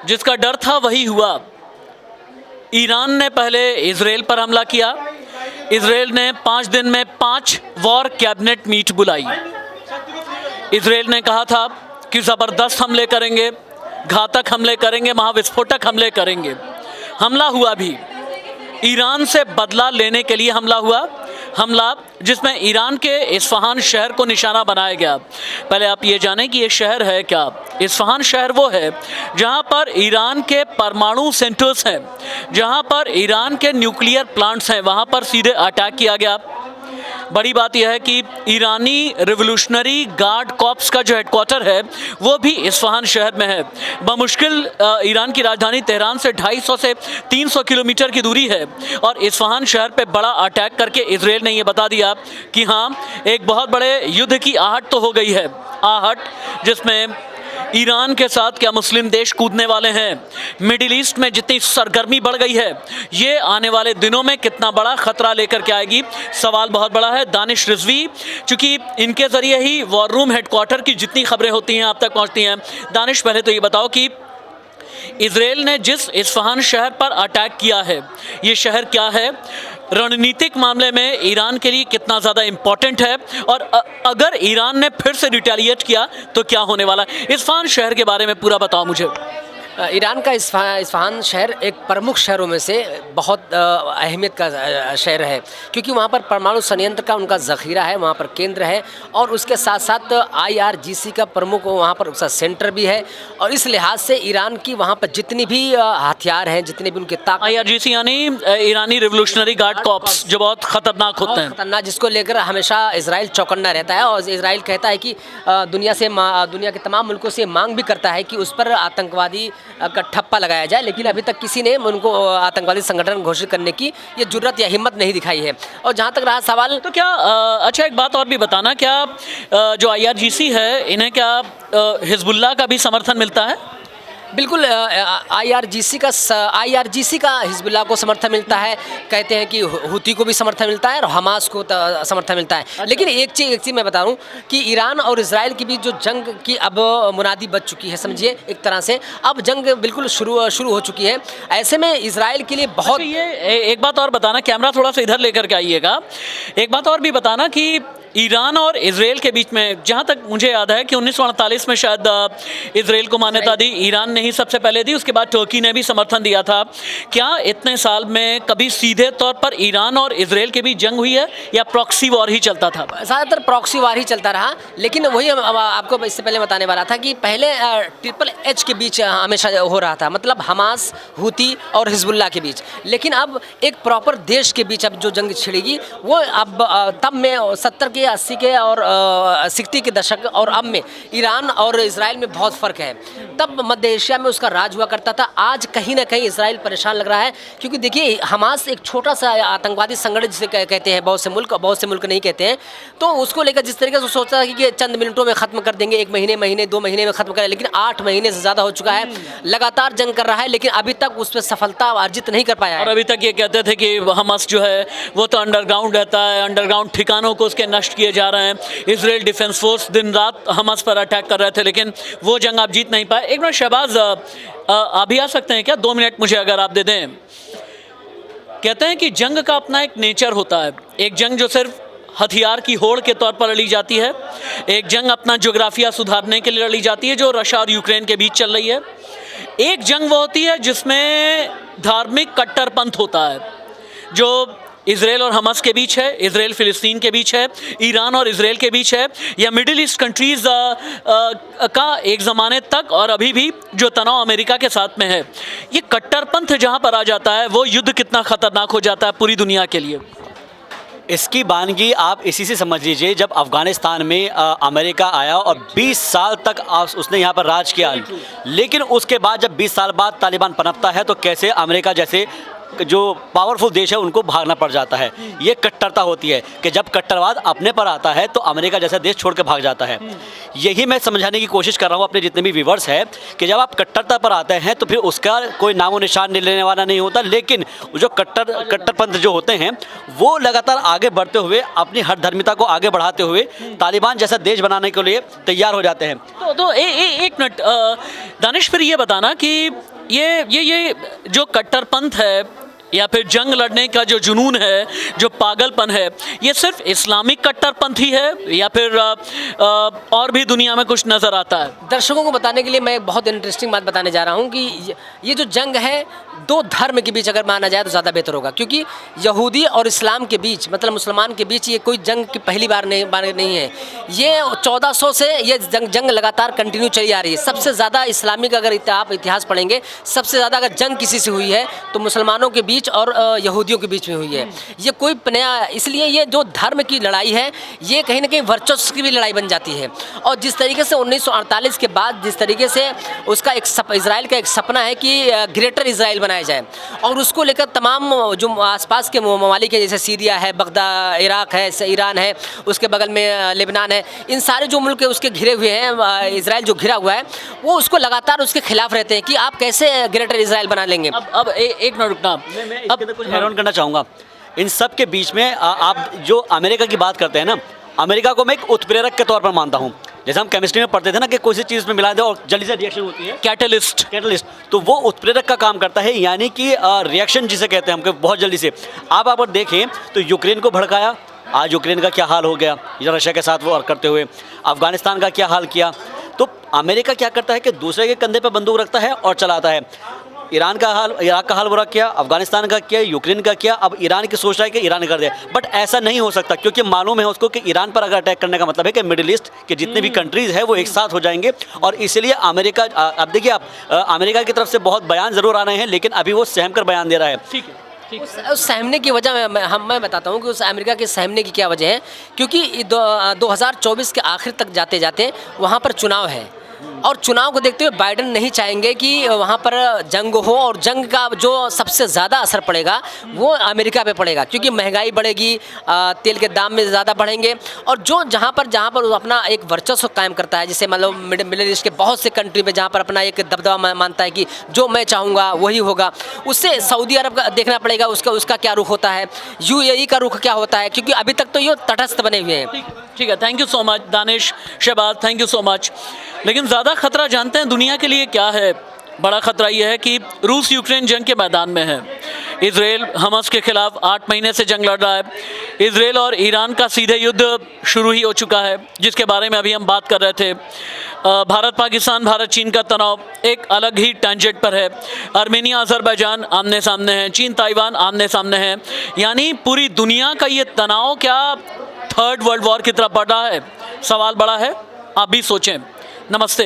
जिसका डर था वही हुआ। ईरान ने पहले इजराइल पर हमला किया। इजराइल ने 5 दिन में 5 वॉर कैबिनेट मीट बुलाई। इजराइल ने कहा था कि ज़बरदस्त हमले करेंगे, घातक हमले करेंगे, महाविस्फोटक हमले करेंगे। हमला हुआ भी। ईरान से बदला लेने के लिए हमला जिसमें ईरान के इस्फहान शहर को निशाना बनाया गया। पहले आप ये जानें कि ये शहर है क्या। इस्फहान शहर वो है जहाँ पर ईरान के परमाणु सेंटर्स हैं, जहाँ पर ईरान के न्यूक्लियर प्लांट्स हैं, वहाँ पर सीधे अटैक किया गया। बड़ी बात यह है कि ईरानी रिवोल्यूशनरी गार्ड कॉर्प्स का जो हेडक्वार्टर है वो भी इस्फहान शहर में है। बमुश्किल ईरान की राजधानी तेहरान से 250 से 300 किलोमीटर की दूरी है और इस्फहान शहर पे बड़ा अटैक करके इजराइल ने ये बता दिया कि हाँ, एक बहुत बड़े युद्ध की आहट तो हो गई है। आहट जिसमें ईरान के साथ क्या मुस्लिम देश कूदने वाले हैं। मिडिल ईस्ट में जितनी सरगर्मी बढ़ गई है, ये आने वाले दिनों में कितना बड़ा खतरा लेकर के आएगी, सवाल बहुत बड़ा है। दानिश रिजवी, चूंकि इनके ज़रिए ही वॉर रूम हेडक्वार्टर की जितनी खबरें होती हैं आप तक पहुंचती हैं। दानिश, पहले तो ये बताओ कि इजराइल ने जिस इस्फहान शहर पर अटैक किया है, ये शहर क्या है, रणनीतिक मामले में ईरान के लिए कितना ज़्यादा इम्पॉर्टेंट है, और अगर ईरान ने फिर से रिटेलिएट किया तो क्या होने वाला है। इस्फहान शहर के बारे में पूरा बताओ मुझे। ईरान का इस्फहान शहर एक प्रमुख शहरों में से बहुत अहमियत का शहर है, क्योंकि वहाँ पर परमाणु संयंत्र का उनका ज़ख़ीरा है, वहाँ पर केंद्र है, और उसके साथ साथ IRGC का प्रमुख वहाँ पर उसका सेंटर भी है। और इस लिहाज से ईरान की वहाँ पर जितनी भी हथियार हैं, जितने भी उनके IRGC यानी ईरानी रिवोल्यूशनरी गार्ड कॉर्प्स, जो बहुत ख़तरनाक होते हैं, खतरनाक, जिसको लेकर हमेशा इजराइल चौकन्ना रहता है। और इजराइल कहता है कि दुनिया के तमाम मुल्कों से मांग भी करता है कि उस पर आतंकवादी का ठप्पा लगाया जाए, लेकिन अभी तक किसी ने उनको आतंकवादी संगठन घोषित करने की ये जुर्रत या हिम्मत नहीं दिखाई है। और जहाँ तक रहा सवाल, तो क्या अच्छा एक बात और भी बताना, क्या जो IRGC है इन्हें क्या हिजबुल्लाह का भी समर्थन मिलता है? बिल्कुल, IRGC का हिजबुल्लाह को समर्थन मिलता है। कहते हैं कि हुती को भी समर्थन मिलता है और हमास को समर्थन मिलता है। अच्छा। लेकिन एक चीज़ मैं बता दूं कि ईरान और इजराइल के बीच जो जंग की अब मुनादी बच चुकी है, समझिए एक तरह से अब जंग बिल्कुल शुरू हो चुकी है। ऐसे में इजराइल के लिए बहुत ये एक बात और बताना, कैमरा थोड़ा सा इधर लेकर के आइएगा, एक बात और भी बताना कि ईरान और इजराइल के बीच में, जहाँ तक मुझे याद है कि 1948 में शायद इजराइल को मान्यता दी, ईरान ने ही सबसे पहले दी, उसके बाद तुर्की ने भी समर्थन दिया था। क्या इतने साल में कभी सीधे तौर पर ईरान और इजराइल के बीच जंग हुई है या प्रॉक्सी वॉर ही चलता था? ज़्यादातर प्रॉक्सी वार ही चलता रहा। लेकिन वही आपको इससे पहले बताने वाला था कि पहले HHH के बीच हमेशा हो रहा था, मतलब हमास, हुती और हिजबुल्लाह के बीच। लेकिन अब एक प्रॉपर देश के बीच अब जो जंग छिड़ेगी वो अब तब में 70 के 80 के और 60 के दशक और अब में ईरान और इजराइल में बहुत फ़र्क है। तब मध्य एशिया में उसका राज हुआ करता था। आज कहीं ना कहीं इजराइल परेशान लग रहा है, क्योंकि देखिए हमास एक छोटा सा आतंकवादी संगठन जिसे कहते हैं, बहुत से मुल्क नहीं कहते हैं, तो उसको लेकर जिस तरीके से सोचता है कि चंद मिनटों में ख़त्म कर देंगे, 1 महीने 2 महीने में ख़त्म करें, लेकिन 8 महीने से ज़्यादा हो चुका है, लगातार जंग कर रहा है, लेकिन अभी तक उस पर सफलता अर्जित नहीं कर पाया है। और अभी तक ये कहते थे कि हमास जो है वो तो अंडरग्राउंड रहता है, अंडरग्राउंड ठिकानों को उसके नष्ट किए जा रहे हैं। इजराइल डिफेंस फोर्स दिन रात हमास पर अटैक कर रहे थे, लेकिन वो जंग आप जीत नहीं पाए। एक मिनट शहबाज, आप भी आ सकते हैं क्या? 2 मिनट मुझे अगर आप दे दें। कहते हैं कि जंग का अपना एक नेचर होता है। एक जंग जो सिर्फ हथियार की होड़ के तौर पर लड़ी जाती है, एक जंग अपना जोग्राफिया सुधारने के लिए लड़ी जाती है, जो रशिया और यूक्रेन के बीच चल रही है। एक जंग वो होती है जिसमें धार्मिक कट्टरपंथ होता है, जो इजराइल और हमास के बीच है, इजराइल फिलिस्तीन के बीच है, ईरान और इजराइल के बीच है, या मिडिल ईस्ट कंट्रीज़ का एक ज़माने तक और अभी भी जो तनाव अमेरिका के साथ में है। ये कट्टरपंथ जहाँ पर आ जाता है, वो युद्ध कितना ख़तरनाक हो जाता है पूरी दुनिया के लिए। इसकी बानगी आप इसी से समझ लीजिए, जब अफ़गानिस्तान में अमेरिका आया और 20 साल तक उसने यहाँ पर राज किया, लेकिन उसके बाद जब 20 साल बाद तालिबान पनपता है तो कैसे अमेरिका जैसे जो पावरफुल देश है उनको भागना पड़ जाता है। ये कट्टरता होती है कि जब कट्टरवाद अपने पर आता है तो अमेरिका जैसा देश छोड़ के भाग जाता है। यही मैं समझाने की कोशिश कर रहा हूँ अपने जितने भी व्यूवर्स हैं कि जब आप कट्टरता पर आते हैं तो फिर उसका कोई नामो निशान लेने वाला नहीं होता, लेकिन जो कट्टरपंथ जो होते हैं वो लगातार आगे बढ़ते हुए अपनी हर धर्मिता को आगे बढ़ाते हुए तालिबान जैसा देश बनाने के लिए तैयार हो जाते हैं। तो एक मिनट दानिश, फिर ये बताना कि ये जो कट्टरपंथ है या फिर जंग लड़ने का जो जुनून है, जो पागलपन है, ये सिर्फ इस्लामिक कट्टरपंथी है या फिर और भी दुनिया में कुछ नज़र आता है? दर्शकों को बताने के लिए मैं एक बहुत इंटरेस्टिंग बात बताने जा रहा हूँ कि ये जो जंग है दो धर्म के बीच अगर माना जाए तो ज़्यादा बेहतर होगा, क्योंकि यहूदी और इस्लाम के बीच, मतलब मुसलमान के बीच ये कोई जंग की पहली बार नहीं है। ये 1400 से ये जंग लगातार कंटिन्यू चली आ रही है। सबसे ज़्यादा इस्लामिक अगर आप इतिहास पढ़ेंगे, सबसे ज़्यादा अगर जंग किसी से हुई है तो मुसलमानों के बीच और यहूदियों के बीच में हुई है। ये कोई नया, इसलिए ये जो धर्म की लड़ाई है ये कहीं ना कहीं वर्चस्व की भी लड़ाई बन जाती है। और जिस तरीके से 1948 के बाद जिस तरीके से उसका इजराइल का एक सपना है कि ग्रेटर इजराइल बनाया जाए, और उसको लेकर तमाम जो आसपास के ममालिक है, जैसे सीरिया है, बगदाद, इराक है, ईरान है, उसके बगल में लेबनान है, इन सारे जो मुल्क उसके घिरे हुए हैं, इजराइल जो घिरा हुआ है, वो उसको लगातार उसके खिलाफ रहते हैं कि आप कैसे ग्रेटर इजराइल बना लेंगे। अब एक मिनट रुकना, अब कुछ ऐड ऑन करना चाहूँगा। इन सब के बीच में आप जो अमेरिका की बात करते हैं ना, अमेरिका को मैं एक उत्प्रेरक के तौर पर मानता हूँ। जैसे हम केमिस्ट्री में पढ़ते थे ना कि कोई सी चीज़ में मिला दे और जल्दी से रिएक्शन होती है, कैटलिस्ट, तो वो उत्प्रेरक का काम करता है, यानी कि रिएक्शन जिसे कहते हैं हमको बहुत जल्दी से। आप अगर देखें तो यूक्रेन को भड़काया, आज यूक्रेन का क्या हाल हो गया रशिया के साथ वो करते हुए, अफगानिस्तान का क्या हाल किया। तो अमेरिका क्या करता है कि दूसरे के कंधे पर बंदूक रखता है और चलाता है। ईरान का हाल, इराक का हाल बुरा किया, अफगानिस्तान का किया, यूक्रेन का किया, अब ईरान की सोच रहा है कि ईरान कर दे। बट ऐसा नहीं हो सकता, क्योंकि मालूम है उसको कि ईरान पर अगर अटैक करने का मतलब है कि मिडिल ईस्ट के जितने भी कंट्रीज़ हैं वो एक साथ हो जाएंगे। और इसलिए अमेरिका, अब देखिए आप, अमेरिका की तरफ से बहुत बयान ज़रूर आ रहे हैं, लेकिन अभी वो सहम कर बयान दे रहा है। ठीक है। उस सहमने की वजह मैं बताता हूँ कि उस अमेरिका के सहमने की क्या वजह है, क्योंकि 2024 के आखिर तक जाते जाते वहाँ पर चुनाव है, और चुनाव को देखते हुए बाइडेन नहीं चाहेंगे कि वहाँ पर जंग हो, और जंग का जो सबसे ज़्यादा असर पड़ेगा वो अमेरिका पे पड़ेगा, क्योंकि महंगाई बढ़ेगी, तेल के दाम में ज़्यादा बढ़ेंगे, और जहाँ पर वो अपना एक वर्चस्व कायम करता है, जैसे मतलब मिडिल ईस्ट के बहुत से कंट्री में जहाँ पर अपना एक दबदबा मानता है कि जो मैं चाहूँगा वही होगा, उससे सऊदी अरब का देखना पड़ेगा, उसका क्या रुख होता है, UAE का रुख क्या होता है, क्योंकि अभी तक तो ये तटस्थ बने हुए हैं। ठीक है, thank you so much Danish, Shahbaz, thank you so much. लेकिन ज़्यादा खतरा जानते हैं दुनिया के लिए क्या है? बड़ा खतरा यह है कि रूस यूक्रेन जंग के मैदान में है। इजराइल हमास के खिलाफ 8 महीने से जंग लड़ रहा है। इजराइल और ईरान का सीधे युद्ध शुरू ही हो चुका है, जिसके बारे में अभी हम बात कर रहे थे। भारत पाकिस्तान, भारत चीन का तनाव एक अलग ही टेंजेंट पर है। आर्मेनिया अजरबैजान आमने सामने हैं, चीन ताइवान आमने सामने हैं। यानी पूरी दुनिया का ये तनाव क्या थर्ड वर्ल्ड वॉर की तरफ बढ़ रहा है? सवाल बड़ा है, आप भी सोचें। नमस्ते।